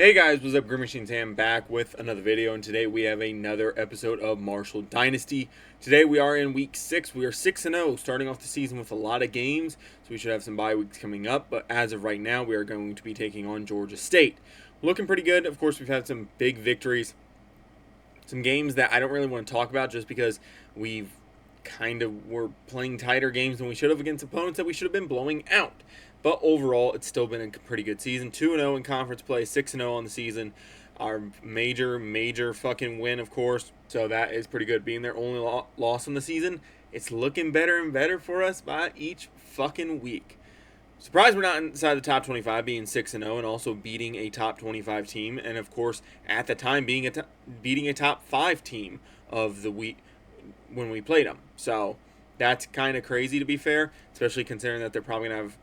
Hey guys, what's up? Green Machine Sam back with another video, and today we have another episode of Marshall Dynasty. Today we are in week 6. We are 6-0, starting off the season with a lot of games, so we should have some bye weeks coming up. But as of right now, we are going to be taking on Georgia State. Looking pretty good. Of course, we've had some big victories. Some games that I don't really want to talk about just because we've were playing tighter games than we should have against opponents that we should have been blowing out. But overall, it's still been a pretty good season. 2-0 in conference play, 6-0 on the season. Our major fucking win, of course. So that is pretty good. Being their only loss on the season, it's looking better and better for us by each fucking week. Surprised we're not inside the top 25, being 6-0 and also beating a top 25 team. And of course, at the time, beating a top 5 team of the week when we played them. So that's kind of crazy, to be fair, especially considering that they're probably going to have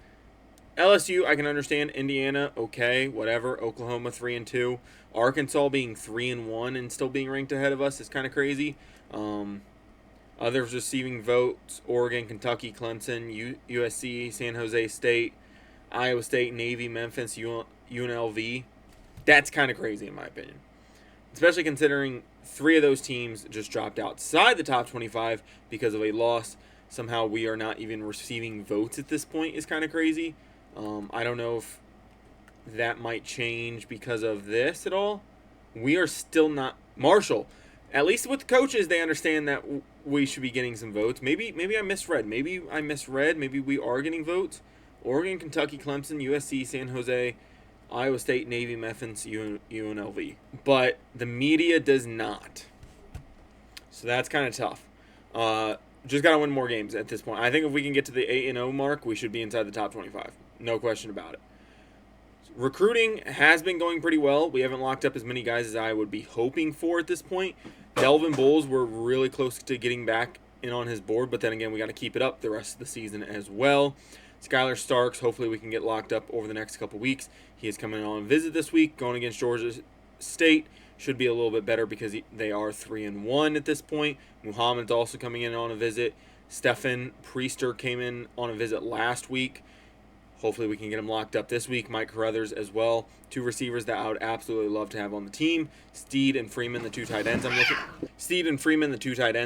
LSU. I can understand. Indiana, okay, whatever. Oklahoma 3-2. Arkansas being 3-1 and still being ranked ahead of us is kind of crazy. Others receiving votes: Oregon, Kentucky, Clemson, USC, San Jose State, Iowa State, Navy, Memphis, UNLV. That's kind of crazy in my opinion, especially considering 3 of those teams just dropped outside the top 25 because of a loss. Somehow we are not even receiving votes at this point is kind of crazy. I don't know if that might change because of this at all. We are still not Marshall. At least with the coaches, they understand that we should be getting some votes. Maybe I misread. Maybe we are getting votes. Oregon, Kentucky, Clemson, USC, San Jose, Iowa State, Navy, Memphis, UNLV. But the media does not. So that's kind of tough. Just got to win more games at this point. I think if we can get to the 8-0 mark, we should be inside the top 25. No question about it. Recruiting has been going pretty well. We haven't locked up as many guys as I would be hoping for at this point. Delvin Bowles, we're really close to getting back in on his board, but then again, we got to keep it up the rest of the season as well. Skylar Starks, hopefully we can get locked up over the next couple weeks. He is coming on a visit this week, going against Georgia State. Should be a little bit better because they are 3-1 at this point. Muhammad's also coming in on a visit. Stefan Priester came in on a visit last week. Hopefully we can get him locked up this week. Mike Carruthers as well. 2 receivers that I would absolutely love to have on the team. Steed and Freeman, the 2 tight ends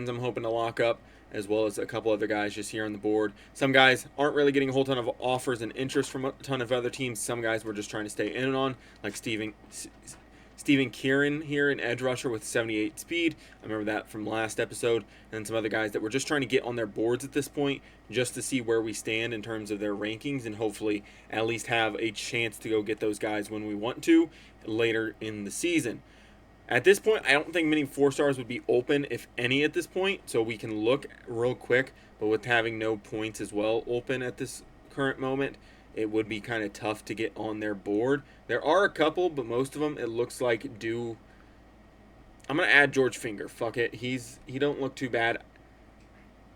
I'm hoping to lock up, as well as a couple other guys just here on the board. Some guys aren't really getting a whole ton of offers and interest from a ton of other teams. Some guys we're just trying to stay in on, like Stephen Kieran here, an edge rusher with 78 speed. I remember that from last episode. And some other guys that we're just trying to get on their boards at this point just to see where we stand in terms of their rankings and hopefully at least have a chance to go get those guys when we want to later in the season. At this point, I don't think many 4-stars would be open, if any, at this point. So we can look real quick, but with having no points as well open at this current moment, it would be kind of tough to get on their board. There are a couple, but most of them, it looks like, do. I'm going to add George Finger. Fuck it. He don't look too bad.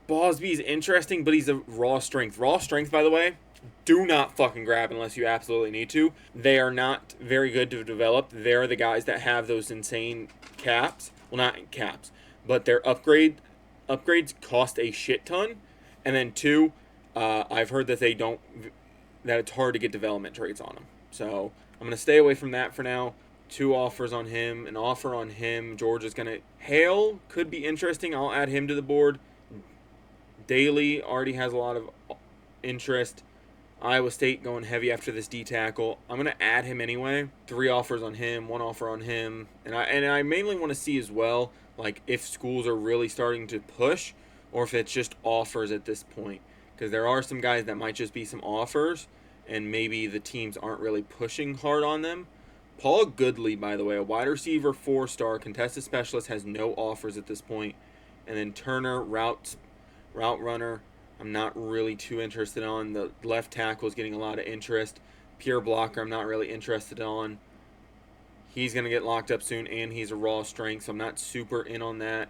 Bosby's interesting, but he's a raw strength. Raw strength, by the way, do not fucking grab unless you absolutely need to. They are not very good to develop. They're the guys that have those insane caps. Well, not caps, but their upgrades cost a shit ton. And then 2, I've heard that that it's hard to get development traits on them. So I'm going to stay away from that for now. 2 offers on him, an offer on him. Georgia's going to Hale could be interesting. I'll add him to the board. Daly already has a lot of interest. Iowa State going heavy after this D tackle. I'm going to add him anyway. 3 offers on him, 1 offer on him. And I mainly want to see as well, like, if schools are really starting to push or if it's just offers at this point. Because there are some guys that might just be some offers and maybe the teams aren't really pushing hard on them. Paul Goodley, by the way, a wide receiver 4-star contested specialist, has no offers at this point. And then Turner, route runner, I'm not really too interested on. The left tackle is getting a lot of interest. Pure blocker, I'm not really interested on. He's going to get locked up soon, and he's a raw strength, so I'm not super in on that.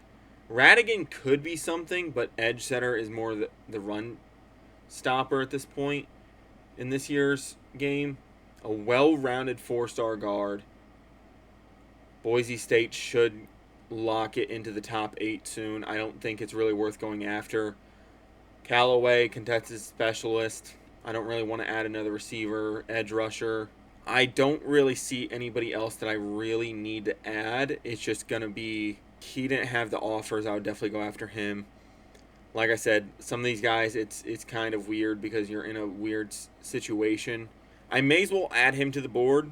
Radigan could be something, but edge setter is more the run stopper at this point in this year's game. A well-rounded 4-star guard. Boise State should lock it into the top 8 soon. I don't think it's really worth going after. Callaway, contested specialist. I don't really want to add another receiver. Edge rusher. I don't really see anybody else that I really need to add. It's just going to be, he didn't have the offers. I would definitely go after him. Like I said, some of these guys, it's kind of weird because you're in a weird situation. I may as well add him to the board,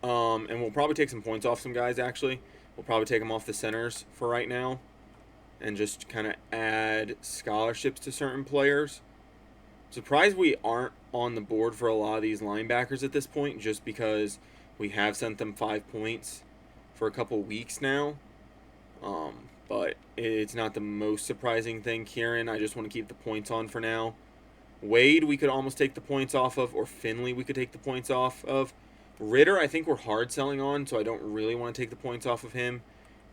and we'll probably take some points off some guys, actually. We'll probably take them off the centers for right now and just kind of add scholarships to certain players. Surprised we aren't on the board for a lot of these linebackers at this point, just because we have sent them 5 points for a couple weeks now. But it's not the most surprising thing. Kieran, I just want to keep the points on for now. Wade, we could almost take the points off of, or Finley, we could take the points off of. Ritter, I think we're hard selling on, so I don't really want to take the points off of him.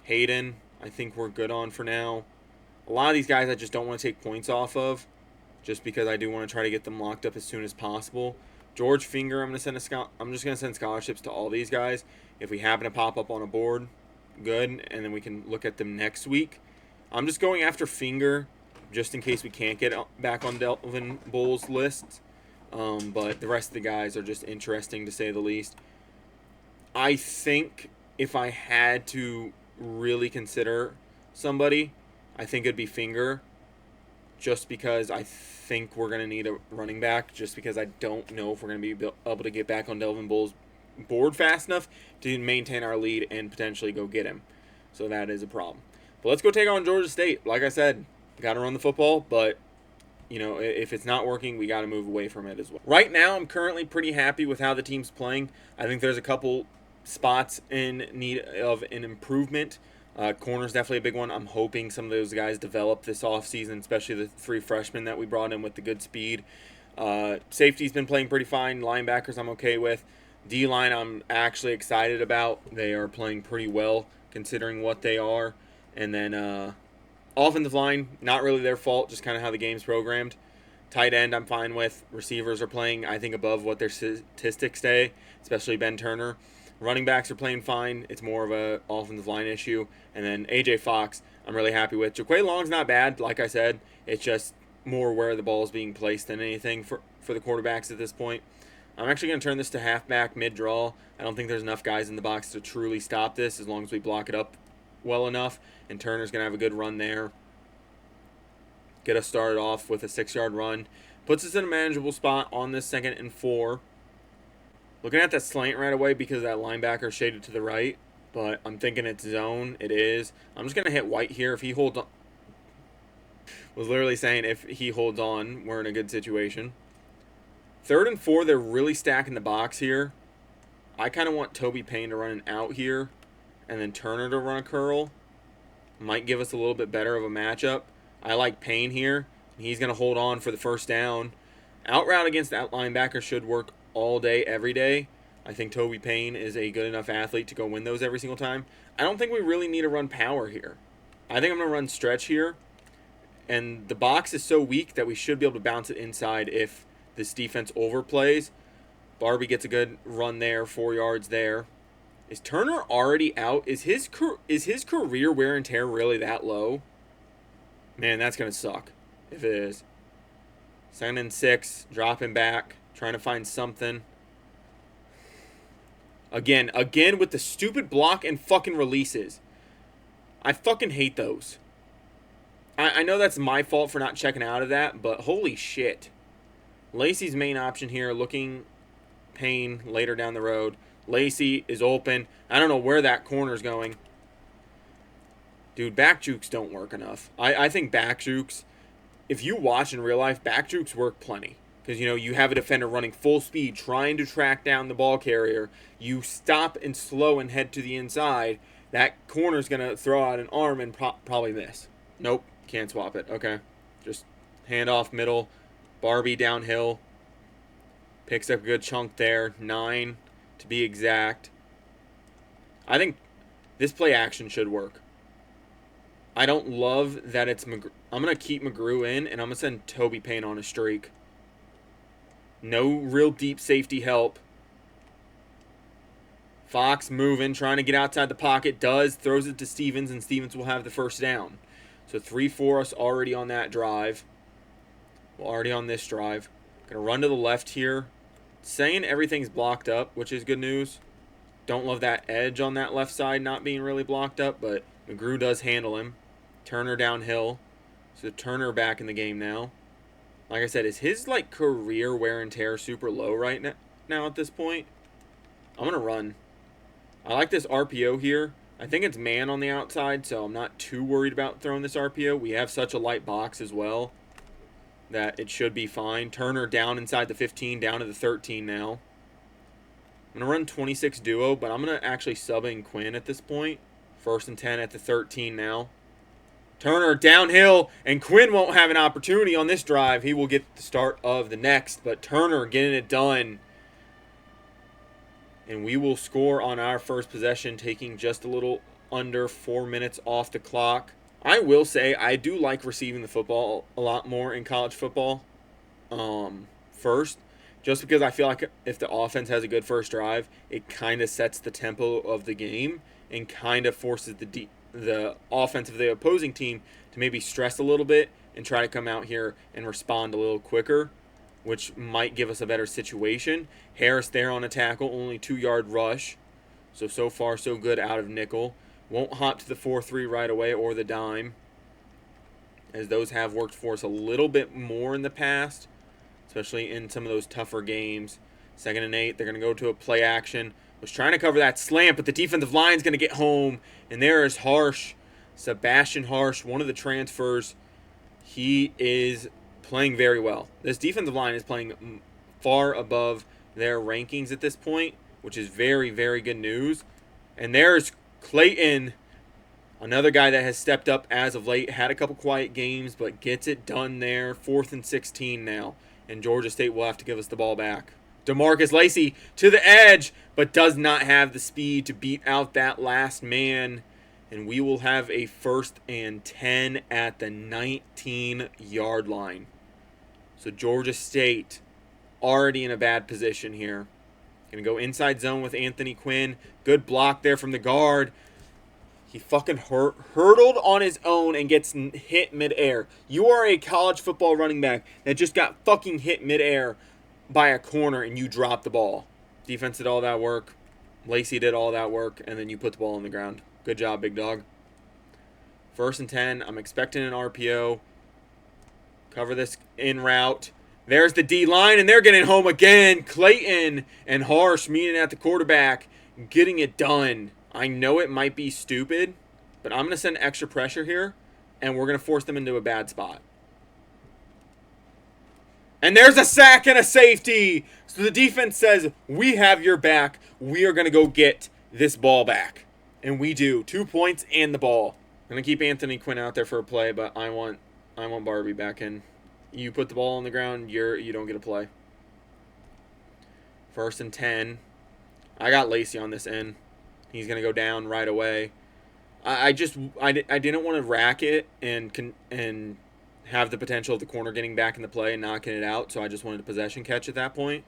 Hayden, I think we're good on for now. A lot of these guys I just don't want to take points off of, just because I do want to try to get them locked up as soon as possible. George Finger, I'm just going to send scholarships to all these guys. If we happen to pop up on a board, good, and then we can look at them next week. I'm just going after Finger, just in case we can't get back on Delvin Bull's list. But the rest of the guys are just interesting, to say the least. I think if I had to really consider somebody, I think it'd be Finger, just because I think we're going to need a running back, just because I don't know if we're going to be able to get back on Delvin Bull's board fast enough to maintain our lead and potentially go get him. So that is a problem. But let's go take on Georgia State. Like I said, got to run the football, but you know, if it's not working, we got to move away from it as well. Right now, I'm currently pretty happy with how the team's playing. I think there's a couple spots in need of an improvement. Corner's definitely a big one. I'm hoping some of those guys develop this offseason, especially the 3 freshmen that we brought in with the good speed. Safety's been playing pretty fine. Linebackers I'm okay with. D-line I'm actually excited about. They are playing pretty well considering what they are. And then offensive line, not really their fault, just kind of how the game's programmed. Tight end I'm fine with. Receivers are playing, I think, above what their statistics say, especially Ben Turner. Running backs are playing fine. It's more of a offensive line issue. And then A.J. Fox I'm really happy with. Jaquay Long's not bad, like I said. It's just more where the ball is being placed than anything for the quarterbacks at this point. I'm actually going to turn this to halfback mid-draw. I don't think there's enough guys in the box to truly stop this as long as we block it up well enough. And Turner's going to have a good run there. Get us started off with a 6-yard run. Puts us in a manageable spot on this 2nd and 4. Looking at that slant right away because that linebacker shaded to the right. But I'm thinking it's zone. It is. I'm just going to hit White here. If he holds on. Was literally saying if he holds on, we're in a good situation. 3rd and 4, they're really stacking the box here. I kind of want Toby Payne to run an out here, and then Turner to run a curl. Might give us a little bit better of a matchup. I like Payne here. He's going to hold on for the first down. Out route against that linebacker should work all day, every day. I think Toby Payne is a good enough athlete to go win those every single time. I don't think we really need to run power here. I think I'm going to run stretch here. And the box is so weak that we should be able to bounce it inside if this defense overplays. Barbie gets a good run there, 4 yards there. Is Turner already out? Is his career wear and tear really that low? Man, that's going to suck if it is. 2nd and 6, dropping back, trying to find something. Again with the stupid block and fucking releases. I fucking hate those. I know that's my fault for not checking out of that, but holy shit. Lacey's main option here, looking Payne later down the road. Lacey is open. I don't know where that corner's going. Dude, back jukes don't work enough. I think back jukes, if you watch in real life, back jukes work plenty. Because, you know, you have a defender running full speed, trying to track down the ball carrier. You stop and slow and head to the inside. That corner's going to throw out an arm and probably miss. Nope, can't swap it. Okay, just hand off middle. Barbie downhill. Picks up a good chunk there. 9 to be exact. I think this play action should work. I don't love that it's McGrew. I'm going to keep McGrew in, and I'm going to send Toby Payne on a streak. No real deep safety help. Fox moving, trying to get outside the pocket. Throws it to Stevens, and Stevens will have the first down. So 3 for us already on that drive. Well, already on this drive. Going to run to the left here. saying everything's blocked up, which is good news. Don't love that edge on that left side not being really blocked up, but McGrew does handle him. Turner downhill. So Turner back in the game now. Like I said, is his like career wear and tear super low right now at this point? I'm going to run. I like this RPO here. I think it's man on the outside, so I'm not too worried about throwing this RPO. We have such a light box as well that it should be fine. Turner down inside the 15, down to the 13 now. I'm going to run 26 duo, but I'm going to actually sub in Quinn at this point. 1st and 10 at the 13 now. Turner downhill, and Quinn won't have an opportunity on this drive. He will get the start of the next, but Turner getting it done. And we will score on our first possession, taking just a little under 4 minutes off the clock. I will say I do like receiving the football a lot more in college football first, just because I feel like if the offense has a good first drive, it kind of sets the tempo of the game and kind of forces the offense of the opposing team to maybe stress a little bit and try to come out here and respond a little quicker, which might give us a better situation. Harris there on a tackle, only 2-yard rush. So far, so good out of nickel. Won't hop to the 4-3 right away or the dime, as those have worked for us a little bit more in the past, especially in some of those tougher games. 2nd and 8, they're going to go to a play action. Was trying to cover that slant, but the defensive line's going to get home. And there is Harsh, Sebastian Harsh, one of the transfers. He is playing very well. This defensive line is playing far above their rankings at this point, which is very, very good news. And there's Clayton, another guy that has stepped up as of late. Had a couple quiet games, but gets it done there. 4th and 16 now. And Georgia State will have to give us the ball back. DeMarcus Lacey to the edge, but does not have the speed to beat out that last man. And we will have a 1st and 10 at the 19-yard line. So Georgia State already in a bad position here. Going to go inside zone with Anthony Quinn. Good block there from the guard. He fucking hurdled on his own and gets hit midair. You are a college football running back that just got fucking hit midair by a corner and you drop the ball. Defense did all that work. Lacey did all that work, and then you put the ball on the ground. Good job, big dog. 1st and 10. I'm expecting an RPO. Cover this in route. There's the D-line, and they're getting home again. Clayton and Harsh meeting at the quarterback, getting it done. I know it might be stupid, but I'm going to send extra pressure here, and we're going to force them into a bad spot. And there's a sack and a safety. So the defense says, we have your back. We are going to go get this ball back. And we do. 2 points and the ball. I'm going to keep Anthony Quinn out there for a play, but I want Barbie back in. You put the ball on the ground, you don't get a play. 1st and 10. I got Lacey on this end. He's going to go down right away. I didn't want to rack it and have the potential of the corner getting back in the play and knocking it out, so I just wanted a possession catch at that point.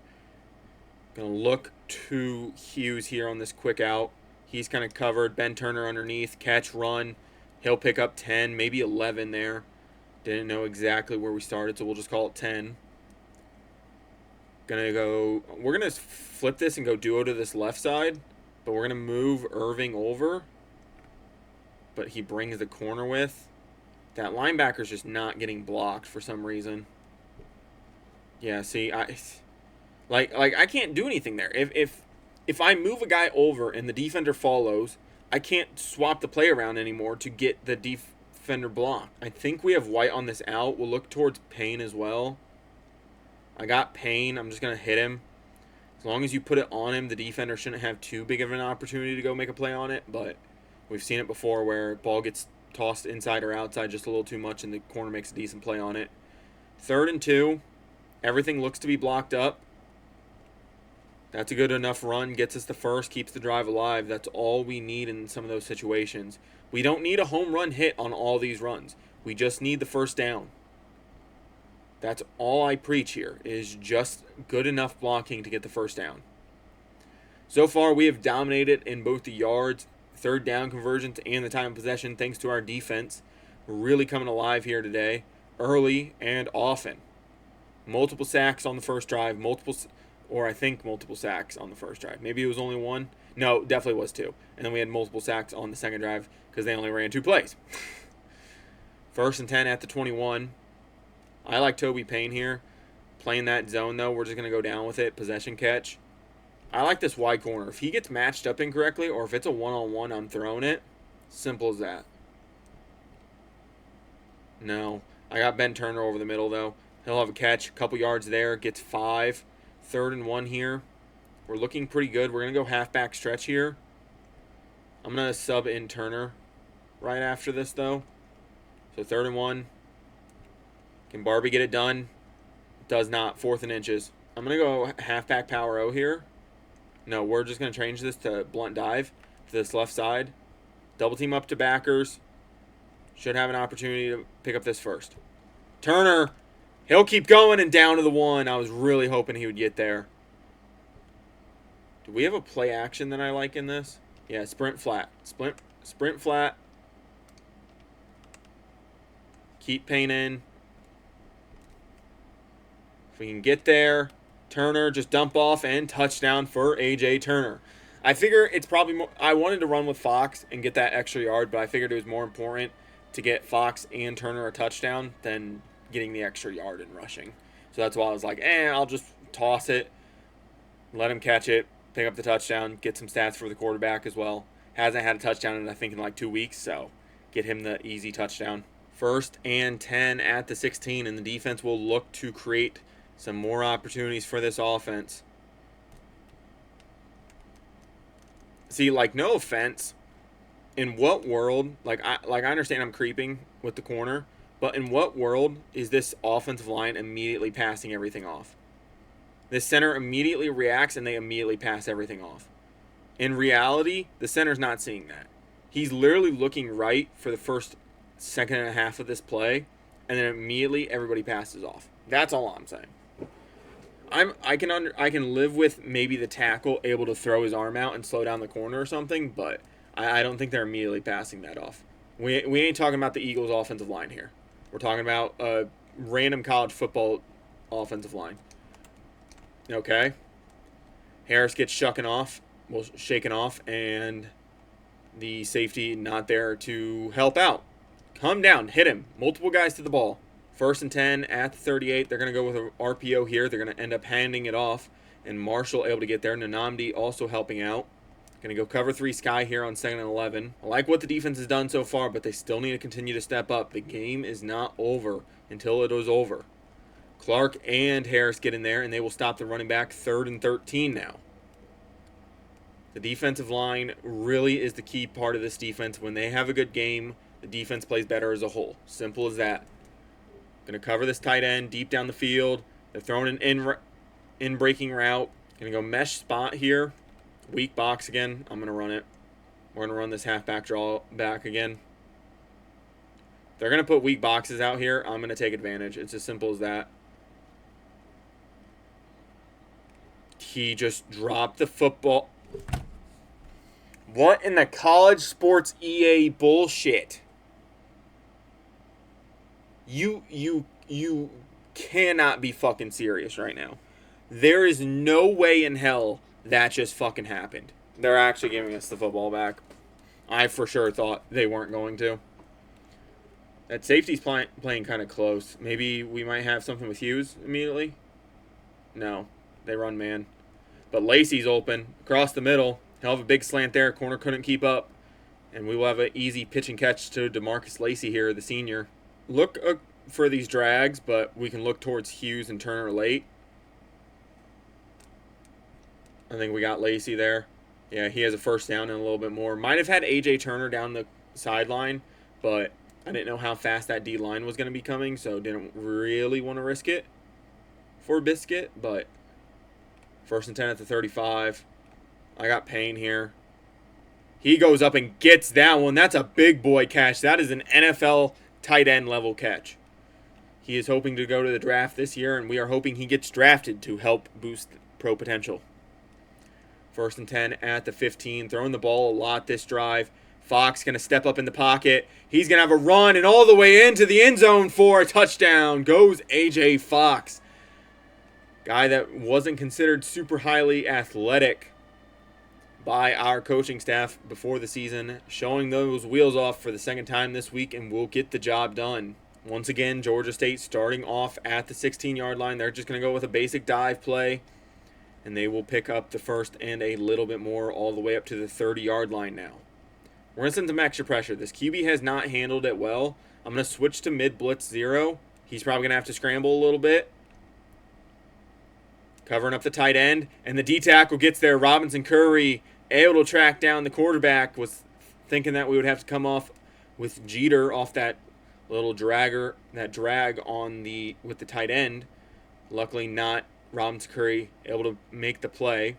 Going to look to Hughes here on this quick out. He's kind of covered. Ben Turner underneath. Catch, run. He'll pick up 10, maybe 11 there. Didn't know exactly where we started, so we'll just call it 10. We're going to flip this and go duo to this left side, but we're going to move Irving over. But he brings the corner with. That linebacker's just not getting blocked for some reason. Yeah, see, I can't do anything there. If I move a guy over and the defender follows, I can't swap the play around anymore to get the defender blocked. I think we have White on this out. We'll look towards Payne as well. I got Payne. I'm just going to hit him. As long as you put it on him, the defender shouldn't have too big of an opportunity to go make a play on it, but we've seen it before where ball gets tossed inside or outside just a little too much and the corner makes a decent play on it. 3rd and 2. Everything looks to be blocked up. That's a good enough run. Gets us the first, keeps the drive alive. That's all we need in some of those situations. We don't need a home run hit on all these runs. We just need the first down. That's all I preach here, is just good enough blocking to get the first down. So far, we have dominated in both the yards, 3rd down conversions, and the time of possession thanks to our defense. We're really coming alive here today, early and often. Multiple sacks on the first drive, multiple or I think multiple sacks on the first drive. Maybe it was only one. No, definitely was two. And then we had multiple sacks on the second drive because they only ran 2 plays. 1st and 10 at the 21. I like Toby Payne here. Playing that zone, though, we're just going to go down with it. Possession catch. I like this wide corner. If he gets matched up incorrectly or if it's a one-on-one, I'm throwing it. Simple as that. No. I got Ben Turner over the middle, though. He'll have a catch. A couple yards there. Gets 5. 3rd and 1 here. We're looking pretty good. We're going to go halfback stretch here. I'm going to sub in Turner right after this, though. So 3rd and 1. Can Barbie get it done? Does not. 4th and inches. I'm going to go halfback power O here. No, we're just going to change this to blunt dive to this left side. Double team up to backers. Should have an opportunity to pick up this first. Turner. He'll keep going and down to the 1. I was really hoping he would get there. Do we have a play action that I like in this? Yeah, sprint flat. Sprint flat. Keep Payne in. If we can get there, Turner just dump off and touchdown for A.J. Turner. I figure it's probably more, I wanted to run with Fox and get that extra yard, but I figured it was more important to get Fox and Turner a touchdown than getting the extra yard and rushing. So that's why I was like, I'll just toss it, let him catch it, pick up the touchdown, get some stats for the quarterback as well. Hasn't had a touchdown in, I think, in like 2 weeks, so get him the easy touchdown. 1st and 10 at the 16, and the defense will look to create some more opportunities for this offense. See, like, no offense, in what world, like I understand I'm creeping with the corner, but in what world is this offensive line immediately passing everything off? This center immediately reacts and they immediately pass everything off. In reality, the center's not seeing that. He's literally looking right for the first second and a half of this play, and then immediately everybody passes off. That's all I'm saying. I can live with maybe the tackle able to throw his arm out and slow down the corner or something, but I don't think they're immediately passing that off. We ain't talking about the Eagles' offensive line here. We're talking about a random college football offensive line. Okay. Harris gets shaken off, and the safety not there to help out. Come down, hit him. Multiple guys to the ball. 1st and 10 at the 38. They're going to go with an RPO here. They're going to end up handing it off, and Marshall able to get there. Nanamdi also helping out. Going to go cover 3 Sky here on 2nd and 11. I like what the defense has done so far, but they still need to continue to step up. The game is not over until it is over. Clark and Harris get in there, and they will stop the running back. 3rd and 13 now. The defensive line really is the key part of this defense. When they have a good game, the defense plays better as a whole. Simple as that. Going to cover this tight end deep down the field. They're throwing an in-breaking route. Going to go mesh spot here. Weak box again. I'm going to run it. We're going to run this halfback draw back again. They're going to put weak boxes out here. I'm going to take advantage. It's as simple as that. He just dropped the football. What in the college sports EA bullshit? You cannot be fucking serious right now. There is no way in hell that just fucking happened. They're actually giving us the football back. I for sure thought they weren't going to. That safety's playing kind of close. Maybe we might have something with Hughes immediately. No, they run man. But Lacey's open across the middle. He'll have a big slant there. Corner couldn't keep up. And we will have an easy pitch and catch to DeMarcus Lacey here, the senior. Look for these drags, but we can look towards Hughes and Turner late. I think we got Lacey there. Yeah, he has a first down and a little bit more. Might have had A.J. Turner down the sideline, but I didn't know how fast that D-line was going to be coming, so didn't really want to risk it for a biscuit. But 1st and 10 at the 35. I got Payne here. He goes up and gets that one. That's a big boy catch. That is an NFL tight end level catch. He is hoping to go to the draft this year, and we are hoping he gets drafted to help boost pro potential. 1st and 10 at the 15. Throwing the ball a lot this drive. Fox going to step up in the pocket. He's going to have a run and all the way into the end zone for a touchdown. Goes A.J. Fox. Guy that wasn't considered super highly athletic by our coaching staff before the season, showing those wheels off for the second time this week and will get the job done. Once again, Georgia State starting off at the 16-yard line. They're just going to go with a basic dive play, and they will pick up the first and a little bit more all the way up to the 30-yard line now. We're going to send some extra pressure. This QB has not handled it well. I'm going to switch to mid-blitz 0. He's probably going to have to scramble a little bit. Covering up the tight end, and the D-tackle gets there. Robinson Curry able to track down the quarterback. Was thinking that we would have to come off with Jeter off that little drag on with the tight end. Luckily not. Robinson Curry able to make the play.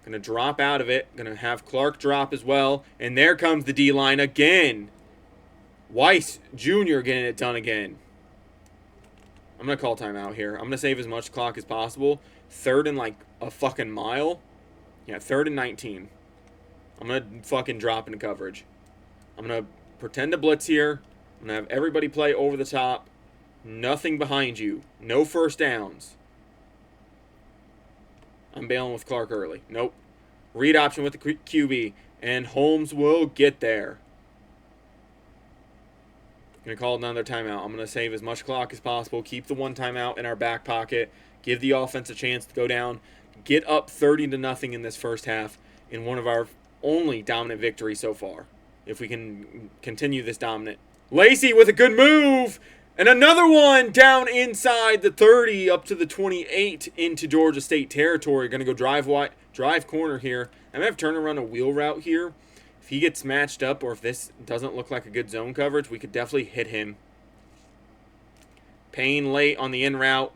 Going to drop out of it. Going to have Clark drop as well. And there comes the D-line again. Weiss Jr. getting it done again. I'm going to call timeout here. I'm going to save as much clock as possible. Third and like a fucking mile. Yeah, 3rd and 19. I'm going to fucking drop into coverage. I'm going to pretend to blitz here. I'm going to have everybody play over the top. Nothing behind you. No first downs. I'm bailing with Clark early. Nope. Read option with the QB. And Holmes will get there. Going to call another timeout. I'm going to save as much clock as possible. Keep the one timeout in our back pocket. Give the offense a chance to go down. Get up 30-0 in this first half in one of our only dominant victories so far. If we can continue this dominant. Lacey with a good move. And another one down inside the 30 up to the 28 into Georgia State territory. Going to go drive corner here. I'm going to have Turner run a wheel route here. If he gets matched up or if this doesn't look like a good zone coverage, we could definitely hit him. Payne late on the in route.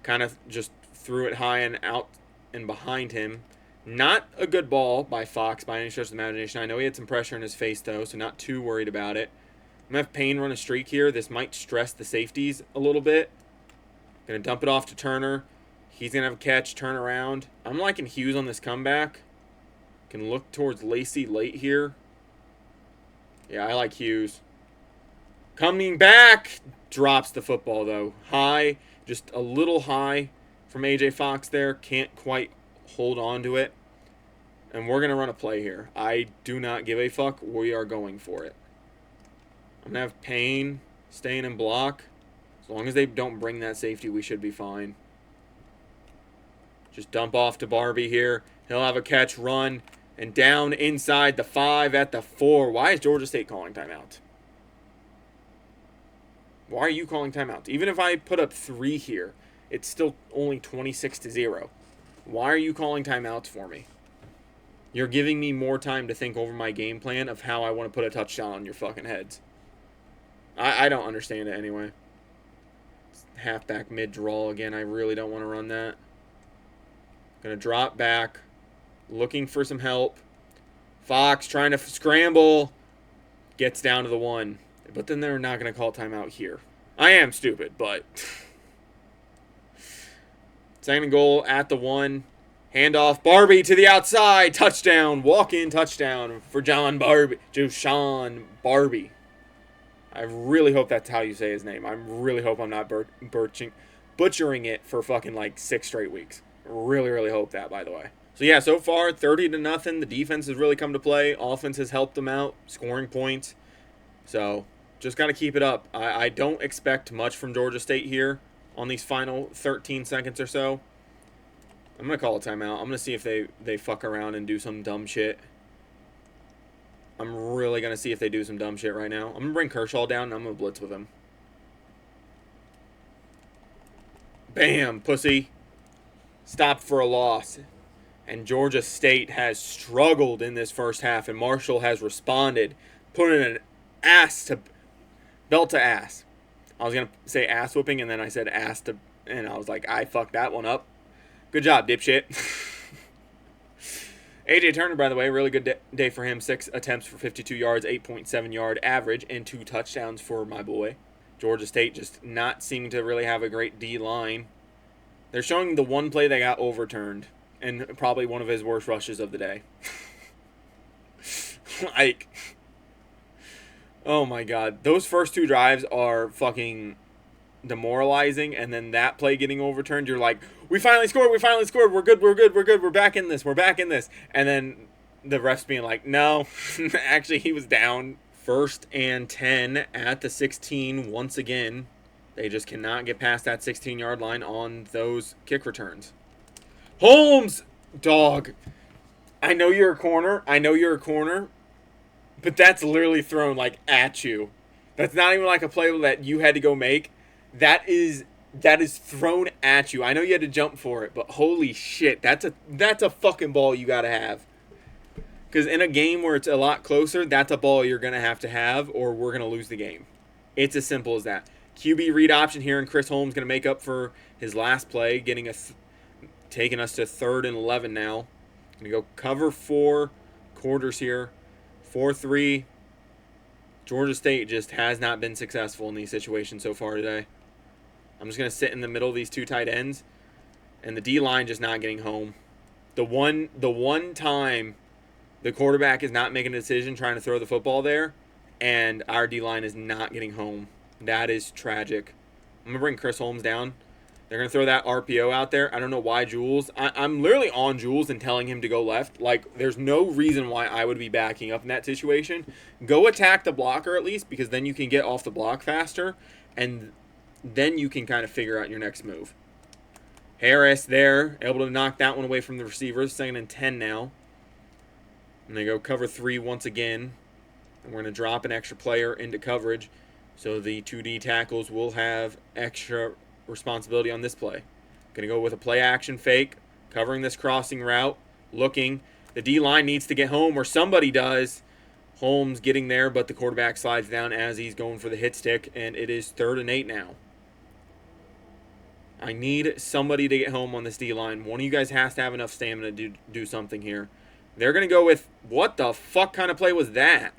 Kind of just threw it high and out and behind him. Not a good ball by Fox by any stretch of the imagination. I know he had some pressure in his face, though, so not too worried about it. I'm going to have Payne run a streak here. This might stress the safeties a little bit. Going to dump it off to Turner. He's going to have a catch, turn around. I'm liking Hughes on this comeback. Can look towards Lacey late here. Yeah, I like Hughes. Coming back. Drops the football, though. High. Just a little high from A.J. Fox there. Can't quite hold on to it. And we're going to run a play here. I do not give a fuck. We are going for it. I'm going to have Payne staying in block. As long as they don't bring that safety, we should be fine. Just dump off to Barbie here. He'll have a catch, run, and down inside the 5 at the 4. Why is Georgia State calling timeout? Why are you calling timeout? Even if I put up 3 here, it's still only 26-0. Why are you calling timeouts for me? You're giving me more time to think over my game plan of how I want to put a touchdown on your fucking heads. I don't understand it anyway. Halfback mid-draw again. I really don't want to run that. Going to drop back. Looking for some help. Fox trying to scramble. Gets down to the 1. But then they're not going to call timeout here. I am stupid, but... Second and goal at the 1. Handoff. Barbie to the outside. Touchdown. Walk-in touchdown for Joshawn Barbie. I really hope that's how you say his name. I really hope I'm not butchering it for fucking like 6 straight weeks. Really, really hope that, by the way. So yeah, so far 30-0. The defense has really come to play. Offense has helped them out, scoring points. So just got to keep it up. I don't expect much from Georgia State here on these final 13 seconds or so. I'm going to call a timeout. I'm going to see if they fuck around and do some dumb shit. I'm really going to see if they do some dumb shit right now. I'm going to bring Kershaw down and I'm going to blitz with him. Bam, pussy. Stop for a loss. And Georgia State has struggled in this first half, and Marshall has responded, putting an belt to ass. I was going to say ass whooping, and then I said ass to, and I was like, I fucked that one up. Good job, dipshit. A.J. Turner, by the way, really good day for him. 6 attempts for 52 yards, 8.7 yard average, and 2 touchdowns for my boy. Georgia State just not seeming to really have a great D-line. They're showing the one play that got overturned, and probably one of his worst rushes of the day. Like, oh my God. Those first 2 drives are fucking demoralizing, and then that play getting overturned, you're like, we finally scored, we're good, we're back in this, and then the refs being like, no, actually he was down. 1st and 10 at the 16 once again. They just cannot get past that 16-yard line on those kick returns. Holmes, dog. I know you're a corner, but that's literally thrown like at you. That's not even like a play that you had to go make. That is thrown at you. I know you had to jump for it, but holy shit, that's a fucking ball you gotta have. Because in a game where it's a lot closer, that's a ball you're going to have, or we're going to lose the game. It's as simple as that. QB read option here, and Chris Holmes going to make up for his last play, taking us to 3rd and 11 now. Going to go cover 4 quarters here. 4-3. Georgia State just has not been successful in these situations so far today. I'm just going to sit in the middle of these 2 tight ends, and the D-line just not getting home. The one time the quarterback is not making a decision trying to throw the football there, and our D-line is not getting home. That is tragic. I'm going to bring Chris Holmes down. They're going to throw that RPO out there. I don't know why Jules. I'm literally on Jules and telling him to go left. Like, there's no reason why I would be backing up in that situation. Go attack the blocker at least, because then you can get off the block faster, and then you can kind of figure out your next move. Harris there, able to knock that one away from the receivers. 2nd and 10 now. And they go cover 3 once again. And we're going to drop an extra player into coverage. So the 2D tackles will have extra responsibility on this play. Going to go with a play action fake. Covering this crossing route. Looking. The D-line needs to get home, or somebody does. Holmes getting there, but the quarterback slides down as he's going for the hit stick. And it is 3rd and 8 now. I need somebody to get home on this D-line. One of you guys has to have enough stamina to do something here. They're going to go with, what the fuck kind of play was that?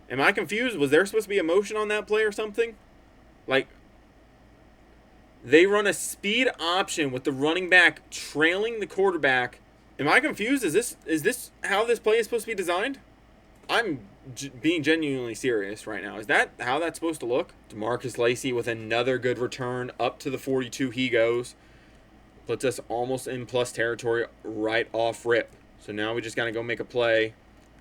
Am I confused? Was there supposed to be a motion on that play or something? Like, they run a speed option with the running back trailing the quarterback. Am I confused? Is this how this play is supposed to be designed? I'm being genuinely serious right now. Is that how that's supposed to look? DeMarcus Lacey with another good return. Up to the 42 he goes. Puts us almost in plus territory right off rip. So now we just got to go make a play.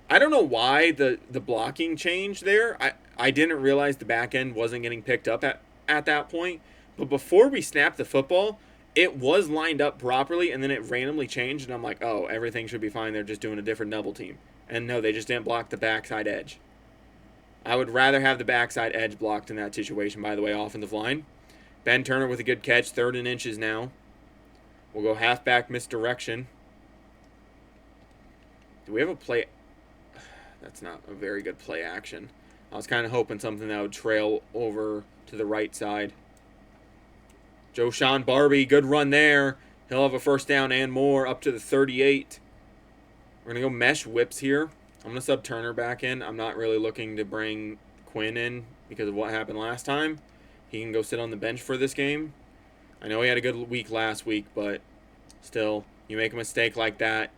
I don't know why the blocking changed there. I didn't realize the back end wasn't getting picked up at that point. But before we snapped the football, it was lined up properly, and then it randomly changed, and I'm like, oh, everything should be fine. They're just doing a different double team. And no, they just didn't block the backside edge. I would rather have the backside edge blocked in that situation, by the way, offensive line. Ben Turner with a good catch, 3rd and inches now. We'll go halfback misdirection. Do we have a play? That's not a very good play action. I was kind of hoping something that would trail over to the right side. Joshawn Barbie, good run there. He'll have a 1st down and more up to the 38. We're going to go mesh whips here. I'm going to sub Turner back in. I'm not really looking to bring Quinn in because of what happened last time. He can go sit on the bench for this game. I know he had a good week last week, but still, you make a mistake like that,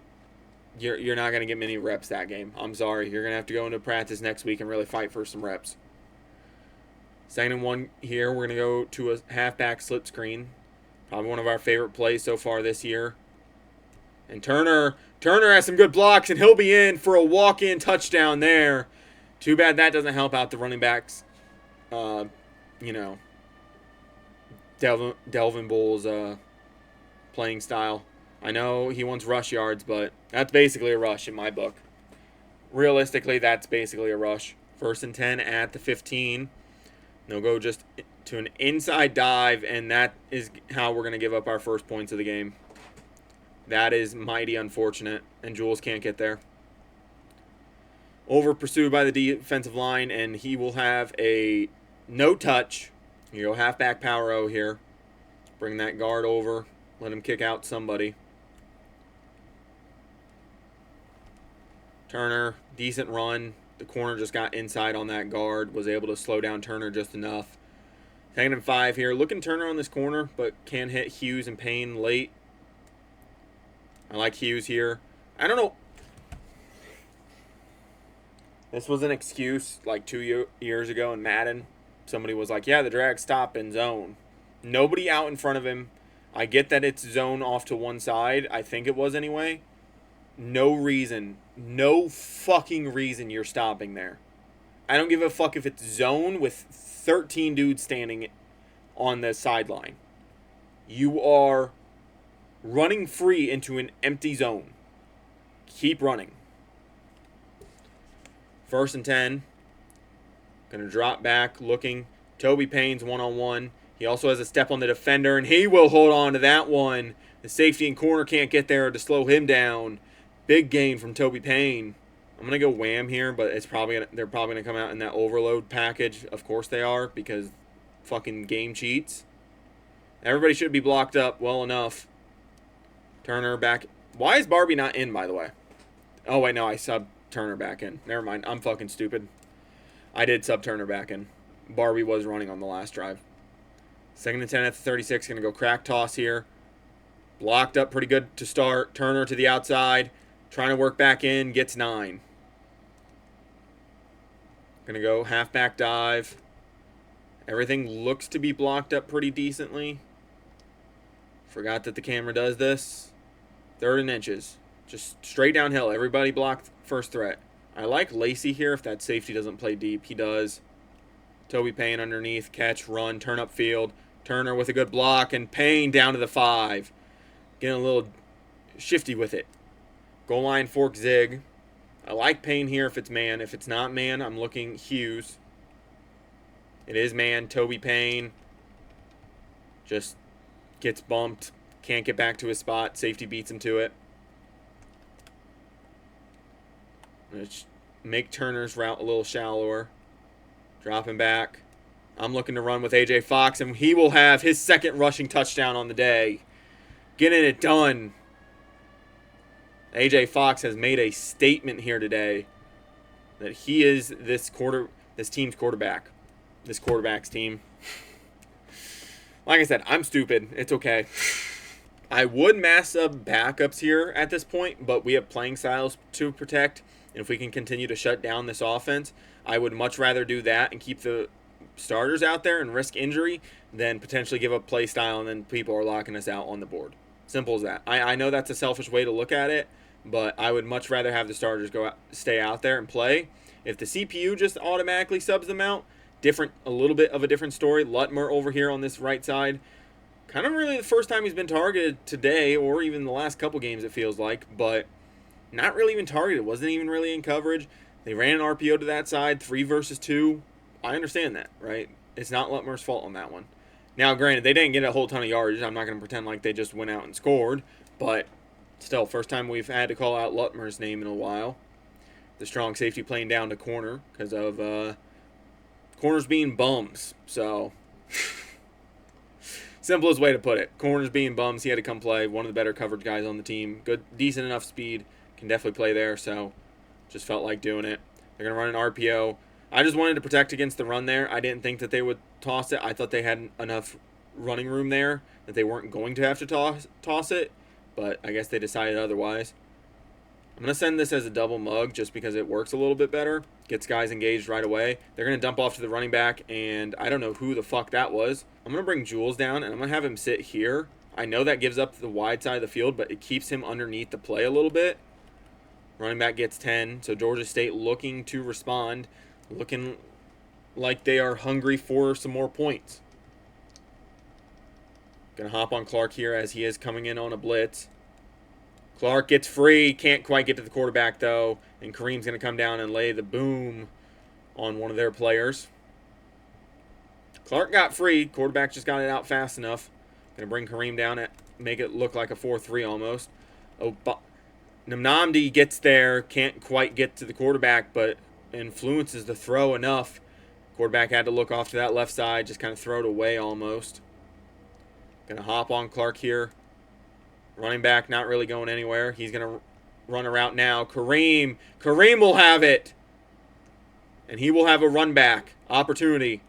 you're not going to get many reps that game. I'm sorry. You're going to have to go into practice next week and really fight for some reps. 2nd and 1 here. We're going to go to a halfback slip screen. Probably one of our favorite plays so far this year. And Turner has some good blocks, and he'll be in for a walk-in touchdown there. Too bad that doesn't help out the running backs. Delvin Bull's playing style. I know he wants rush yards, but that's basically a rush in my book. Realistically, that's basically a rush. 1st and 10 at the 15. They'll go just to an inside dive, and that is how we're going to give up our first points of the game. That is mighty unfortunate, and Jules can't get there. Over pursued by the defensive line, and he will have a no touch. You go halfback power O here. Bring that guard over. Let him kick out somebody. Turner, decent run. The corner just got inside on that guard. Was able to slow down Turner just enough. 2nd and 5 here. Looking Turner on this corner, but can hit Hughes and Payne late. I like Hughes here. I don't know. This was an excuse like 2 years ago in Madden. somebody was like, yeah, the drag stop in zone. Nobody out in front of him. I get that it's zone off to one side. I think it was anyway. No reason. No fucking reason you're stopping there. I don't give a fuck if it's zone with 13 dudes standing on the sideline. You are running free into an empty zone. Keep running. 1st and 10. Going to drop back, looking. Toby Payne's one-on-one. He also has a step on the defender, and he will hold on to that one. The safety and corner can't get there to slow him down. Big gain from Toby Payne. I'm going to go wham here, but they're probably going to come out in that overload package. Of course they are, because fucking game cheats. Everybody should be blocked up well enough. Turner back. Why is Barbie not in, by the way? Oh, wait, no, I subbed Turner back in. Never mind. I'm fucking stupid. I did sub Turner back in. Barbie was running on the last drive. 2nd and 10 at the 36. Going to go crack toss here. Blocked up pretty good to start. Turner to the outside. Trying to work back in. Gets 9. Going to go halfback dive. Everything looks to be blocked up pretty decently. Forgot that the camera does this. 3rd and inches. Just straight downhill. Everybody blocked first threat. I like Lacey here if that safety doesn't play deep. He does. Toby Payne underneath. Catch, run, turn up field. Turner with a good block. And Payne down to the 5. Getting a little shifty with it. Goal line fork zig. I like Payne here if it's man. If it's not man, I'm looking Hughes. It is man. Toby Payne just gets bumped. Can't get back to his spot. Safety beats him to it. Let's make Turner's route a little shallower. Drop him back. I'm looking to run with A.J. Fox, and he will have his 2nd rushing touchdown on the day. Getting it done. A.J. Fox has made a statement here today that he is this team's quarterback. This quarterback's team. Like I said, I'm stupid. It's okay. I would mass up backups here at this point, but we have playing styles to protect. And if we can continue to shut down this offense, I would much rather do that and keep the starters out there and risk injury than potentially give up play style and then people are locking us out on the board. Simple as that. I know that's a selfish way to look at it, but I would much rather have the starters stay out there and play. If the CPU just automatically subs them out, a little bit of a different story. Lutmer over here on this right side. Kind of really the first time he's been targeted today or even the last couple games it feels like, but not really even targeted. Wasn't even really in coverage. They ran an RPO to that side, 3 versus 2. I understand that, right? It's not Lutmer's fault on that one. Now, granted, they didn't get a whole ton of yards. I'm not going to pretend like they just went out and scored, but still, first time we've had to call out Lutmer's name in a while. The strong safety playing down to corner because of corners being bums. So, simplest way to put it. Corners being bums. He had to come play. One of the better coverage guys on the team. Good, decent enough speed. Can definitely play there, so just felt like doing it. They're going to run an RPO. I just wanted to protect against the run there. I didn't think that they would toss it. I thought they had enough running room there that they weren't going to have to toss it, but I guess they decided otherwise. I'm going to send this as a double mug just because it works a little bit better. Gets guys engaged right away. They're going to dump off to the running back, and I don't know who the fuck that was. I'm going to bring Jules down, and I'm going to have him sit here. I know that gives up the wide side of the field, but it keeps him underneath the play a little bit. Running back gets 10, so Georgia State looking to respond, looking like they are hungry for some more points. Going to hop on Clark here as he is coming in on a blitz. Clark gets free, can't quite get to the quarterback though, and Kareem's going to come down and lay the boom on one of their players. Clark got free, quarterback just got it out fast enough. Going to bring Kareem down and make it look like a 4-3 almost. Namdi gets there, can't quite get to the quarterback, but influences the throw enough. Quarterback had to look off to that left side, just kind of throw it away almost. Going to hop on Clark here. Running back not really going anywhere. He's going to run a route now. Kareem will have it. And he will have a run back opportunity.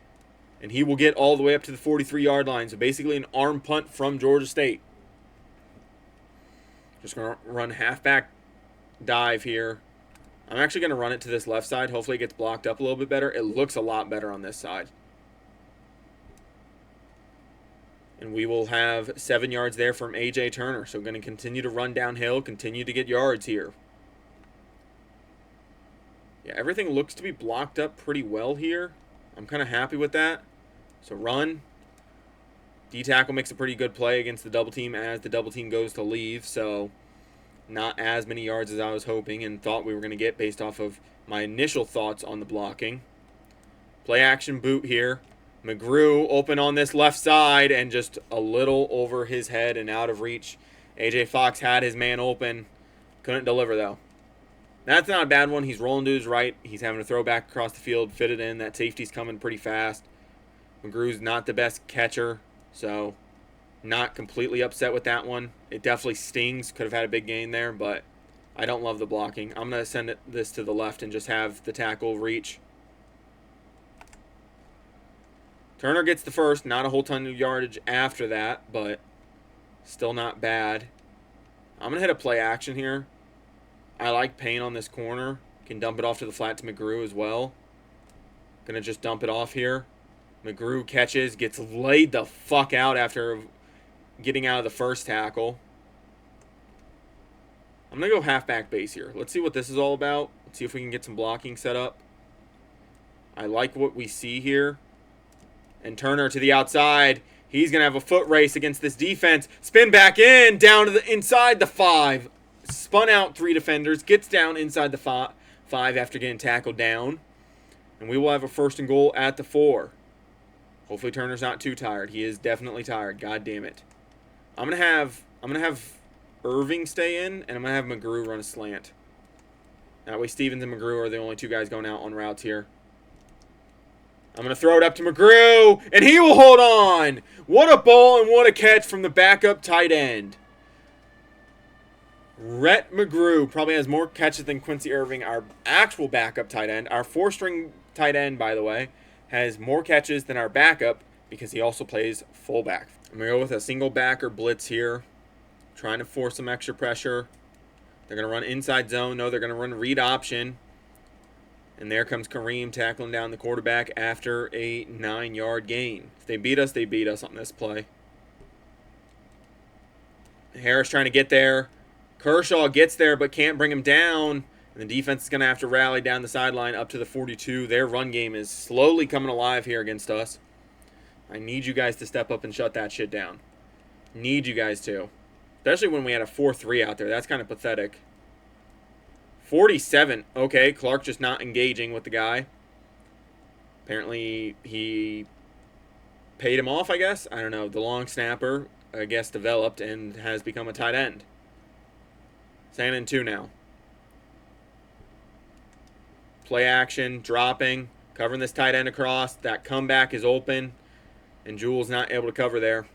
And he will get all the way up to the 43-yard line. So basically an arm punt from Georgia State. Just going to run halfback dive here. I'm actually going to run it to this left side. Hopefully it gets blocked up a little bit better. It looks a lot better on this side. And we will have 7 yards there from A.J. Turner. So going to continue to run downhill, continue to get yards here. Yeah, everything looks to be blocked up pretty well here. I'm kind of happy with that. So run. D-tackle makes a pretty good play against the double team as the double team goes to leave. So not as many yards as I was hoping and thought we were going to get based off of my initial thoughts on the blocking. Play action boot here. McGrew open on this left side and just a little over his head and out of reach. A.J. Fox had his man open. Couldn't deliver, though. That's not a bad one. He's rolling to his right. He's having to throw back across the field, fit it in. That safety's coming pretty fast. McGrew's not the best catcher, so not completely upset with that one. It definitely stings. Could have had a big gain there, but I don't love the blocking. I'm going to send this to the left and just have the tackle reach. Turner gets the first. Not a whole ton of yardage after that, but still not bad. I'm going to hit a play action here. I like Payne on this corner. Can dump it off to the flat to McGrew as well. Going to just dump it off here. McGrew catches, gets laid the fuck out after getting out of the first tackle. I'm going to go halfback base here. Let's see what this is all about. Let's see if we can get some blocking set up. I like what we see here. And Turner to the outside. He's going to have a foot race against this defense. Spin back in, down to the inside the 5. Spun out 3 defenders. Gets down inside the 5 after getting tackled down. And we will have a 1st and goal at the 4. Hopefully Turner's not too tired. He is definitely tired. God damn it. I'm gonna have Irving stay in, and I'm gonna have McGrew run a slant. That way Stevens and McGrew are the only 2 guys going out on routes here. I'm going to throw it up to McGrew, and he will hold on. What a ball and what a catch from the backup tight end. Rhett McGrew probably has more catches than Quincy Irving, our actual backup tight end. Our 4-string tight end, by the way, has more catches than our backup because he also plays fullback. I'm going to go with a single backer blitz here, trying to force some extra pressure. They're going to run inside zone. No, they're going to run read option. And there comes Kareem tackling down the quarterback after a 9-yard gain. If they beat us, they beat us on this play. Harris trying to get there. Kershaw gets there but can't bring him down. And the defense is going to have to rally down the sideline up to the 42. Their run game is slowly coming alive here against us. I need you guys to step up and shut that shit down. Need you guys to. Especially when we had a 4-3 out there. That's kind of pathetic. 47. Okay, Clark just not engaging with the guy. Apparently he paid him off, I guess. I don't know. The long snapper, I guess, developed and has become a tight end. 2nd and 2 now. Play action, dropping, covering this tight end across. That comeback is open, and Jules not able to cover there.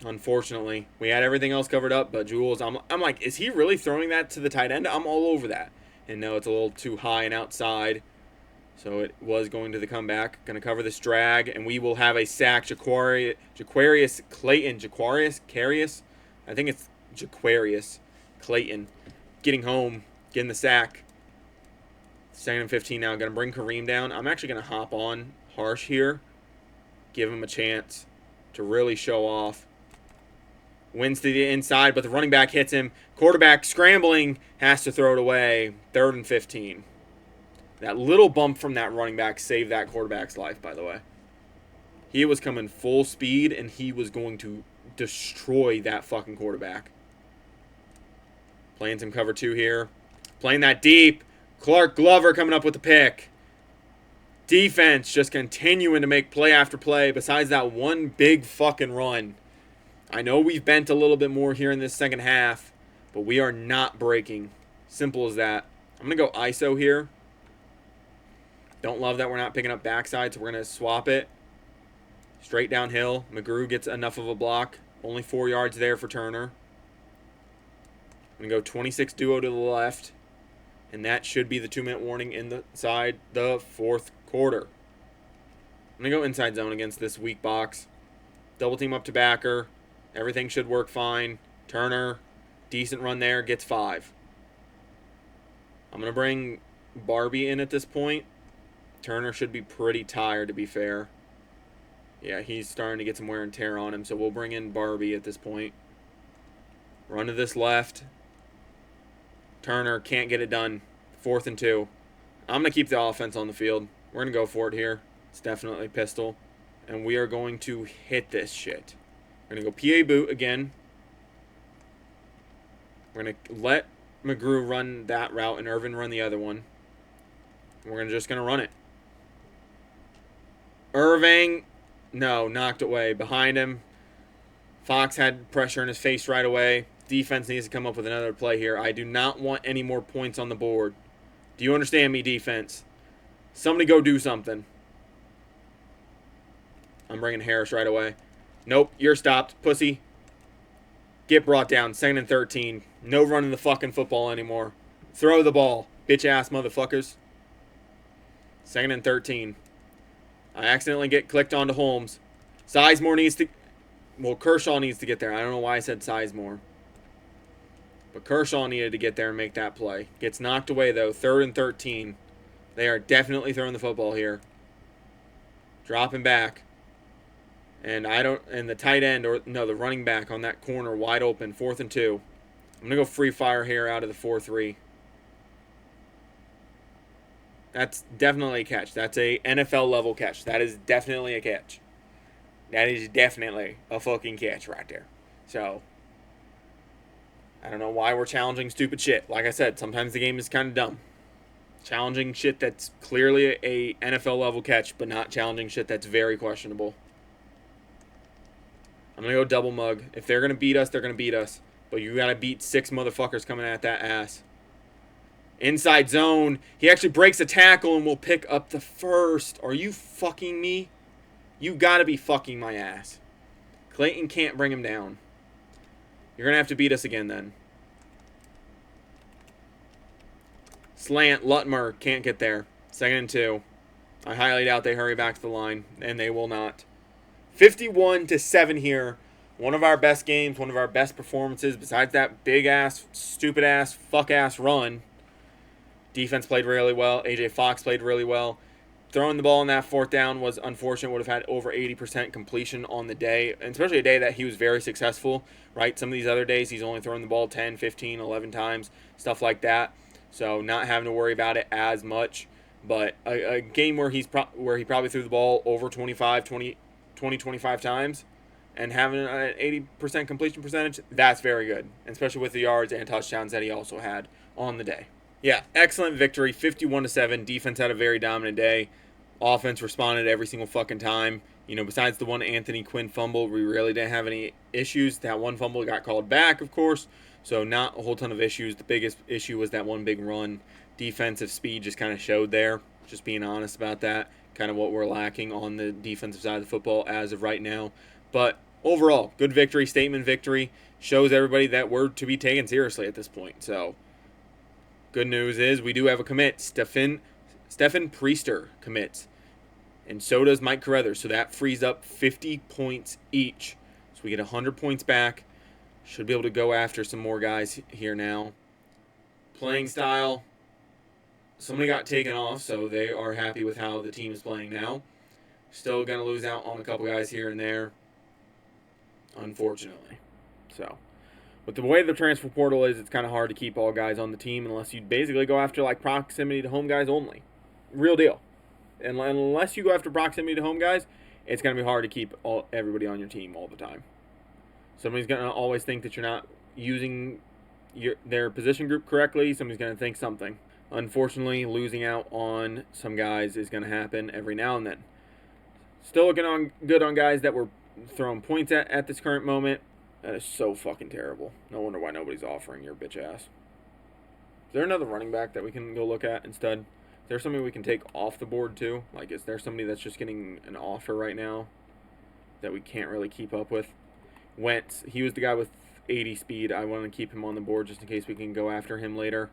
Unfortunately, we had everything else covered up, but Jules, I'm like, is he really throwing that to the tight end? I'm all over that. And no, it's a little too high and outside. So it was going to the comeback. Going to cover this drag, and we will have a sack. Jaquarius Clayton. Jaquarius? I think it's Jaquarius Clayton. Getting home, getting the sack. 2nd and 15 now. Going to bring Kareem down. I'm actually going to hop on Harsh here. Give him a chance to really show off. Wins to the inside, but the running back hits him. Quarterback scrambling, has to throw it away. 3rd and 15. That little bump from that running back saved that quarterback's life, by the way. He was coming full speed, and he was going to destroy that fucking quarterback. Playing some cover 2 here. Playing that deep. Clark Glover coming up with the pick. Defense just continuing to make play after play besides that one big fucking run. I know we've bent a little bit more here in this second half, but we are not breaking. Simple as that. I'm going to go ISO here. Don't love that we're not picking up backside, so we're going to swap it. Straight downhill. McGrew gets enough of a block. Only 4 yards there for Turner. I'm going to go 26 duo to the left. And that should be the 2-minute warning inside the 4th quarter. I'm going to go inside zone against this weak box. Double team up to backer. Everything should work fine. Turner, decent run there, gets 5. I'm going to bring Barbie in at this point. Turner should be pretty tired, to be fair. Yeah, he's starting to get some wear and tear on him, so we'll bring in Barbie at this point. Run to this left. Turner can't get it done. 4th and 2. I'm going to keep the offense on the field. We're going to go for it here. It's definitely pistol. And we are going to hit this shit. We're going to go PA boot again. We're going to let McGrew run that route and Irvin run the other one. We're just going to run it. Irving, no, knocked away. Behind him. Fox had pressure in his face right away. Defense needs to come up with another play here. I do not want any more points on the board. Do you understand me, defense? Somebody go do something. I'm bringing Harris right away. Nope, you're stopped, pussy. Get brought down. 2nd and 13. No running the fucking football anymore. Throw the ball, bitch-ass motherfuckers. 2nd and 13. I accidentally get clicked onto Holmes. Sizemore needs to... Well, Kershaw needs to get there. I don't know why I said Sizemore. But Kershaw needed to get there and make that play. Gets knocked away, though. 3rd and 13. They are definitely throwing the football here. Dropping back. And the tight end, or no, the running back on that corner wide open. 4th and 2. I'm going to go free fire here out of the 4-3. That's definitely a catch. That's a NFL level catch. That is definitely a catch. That is definitely a fucking catch right there. So, I don't know why we're challenging stupid shit. Like I said, sometimes the game is kind of dumb. Challenging shit that's clearly a NFL level catch, but not challenging shit that's very questionable. I'm going to go double mug. If they're going to beat us, they're going to beat us. But you got to beat 6 motherfuckers coming at that ass. Inside zone. He actually breaks a tackle and will pick up the first. Are you fucking me? You got to be fucking my ass. Clayton can't bring him down. You're going to have to beat us again then. Slant. Lutmer can't get there. 2nd and 2. I highly doubt they hurry back to the line, and they will not. 51-7 here. One of our best games, one of our best performances, besides that big-ass, stupid-ass, fuck-ass run. Defense played really well. A.J. Fox played really well. Throwing the ball on that 4th down was unfortunate. Would have had over 80% completion on the day, and especially a day that he was very successful, right? Some of these other days, he's only throwing the ball 10, 15, 11 times, stuff like that. So not having to worry about it as much. But a game where he probably threw the ball over 25 times and having an 80% completion percentage, that's very good, especially with the yards and touchdowns that he also had on the day. Yeah, excellent victory, 51-7. Defense had a very dominant day. Offense responded every single fucking time. You know, besides the one Anthony Quinn fumble, we really didn't have any issues. That one fumble got called back, of course, so not a whole ton of issues. The biggest issue was that one big run. Defensive speed just kind of showed there, just being honest about that. Kind of what we're lacking on the defensive side of the football as of right now. But overall, good victory, statement victory. Shows everybody that we're to be taken seriously at this point. So, good news is we do have a commit. Stephen Priester commits. And so does Mike Carruthers. So that frees up 50 points each. So we get 100 points back. Should be able to go after some more guys here now. Playing style. Somebody got taken off, so they are happy with how the team is playing now. Still going to lose out on a couple guys here and there, unfortunately. So, with the way the transfer portal is, it's kind of hard to keep all guys on the team unless you basically go after like proximity to home guys only. Real deal. And unless you go after proximity to home guys, it's going to be hard to keep everybody on your team all the time. Somebody's going to always think that you're not using their position group correctly. Somebody's going to think something. Unfortunately, losing out on some guys is going to happen every now and then. Still looking good on guys that we're throwing points at this current moment. That is so fucking terrible. No wonder why nobody's offering your bitch ass. Is there another running back that we can go look at instead? Is there somebody we can take off the board too? Like, is there somebody that's just getting an offer right now that we can't really keep up with? Wentz, he was the guy with 80 speed. I want to keep him on the board just in case we can go after him later.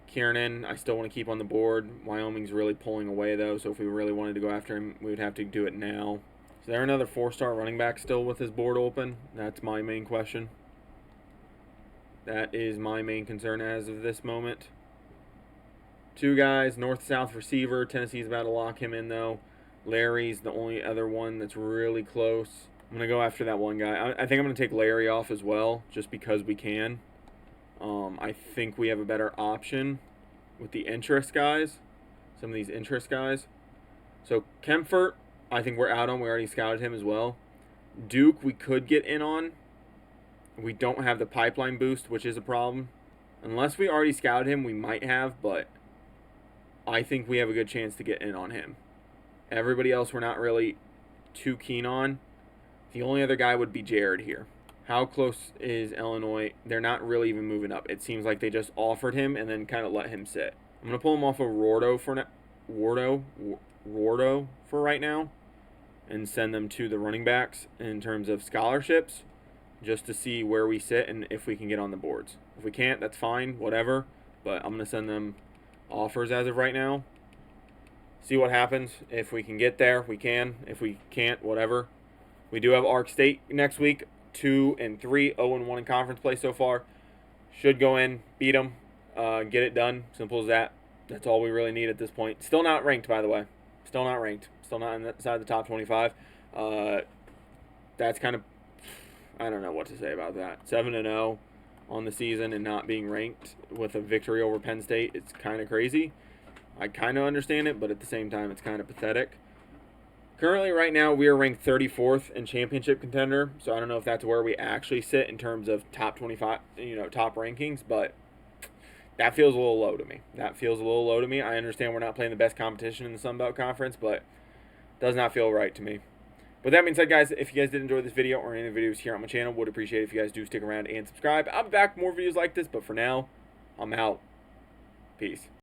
Kiernan, I still want to keep on the board. Wyoming's really pulling away, though, so if we really wanted to go after him, we would have to do it now. Is there another 4-star running back still with his board open? That's my main question. That is my main concern as of this moment. 2 guys, north-south receiver. Tennessee's about to lock him in, though. Larry's the only other one that's really close. I'm going to go after that one guy. I think I'm going to take Larry off as well, just because we can. I think we have a better option with the interest guys. Some of these interest guys. So Kempfert, I think we're out on. We already scouted him as well. Duke, we could get in on. We don't have the pipeline boost, which is a problem. Unless we already scouted him, we might have, but I think we have a good chance to get in on him. Everybody else we're not really too keen on. The only other guy would be Jared here. How close is Illinois? They're not really even moving up. It seems like they just offered him and then kind of let him sit. I'm going to pull him off of Wardo for right now and send them to the running backs in terms of scholarships just to see where we sit and if we can get on the boards. If we can't, that's fine, whatever. But I'm going to send them offers as of right now. See what happens. If we can get there, we can. If we can't, whatever. We do have Ark State next week. 2-3, 0-1 in conference play so far. Should go in, beat them, get it done. Simple as that. That's all we really need at this point. Still not ranked, by the way. Still not ranked. Still not inside the top 25. That's kind of, I don't know what to say about that. 7-0 on the season and not being ranked with a victory over Penn State. It's kind of crazy. I kind of understand it, but at the same time, it's kind of pathetic. Currently, right now, we are ranked 34th in championship contender, so I don't know if that's where we actually sit in terms of top 25, top rankings, but that feels a little low to me. I understand we're not playing the best competition in the Sun Belt Conference, but it does not feel right to me. With that being said, guys, if you guys did enjoy this video or any of the videos here on my channel, would appreciate it if you guys do stick around and subscribe. I'll be back with more videos like this, but for now, I'm out. Peace.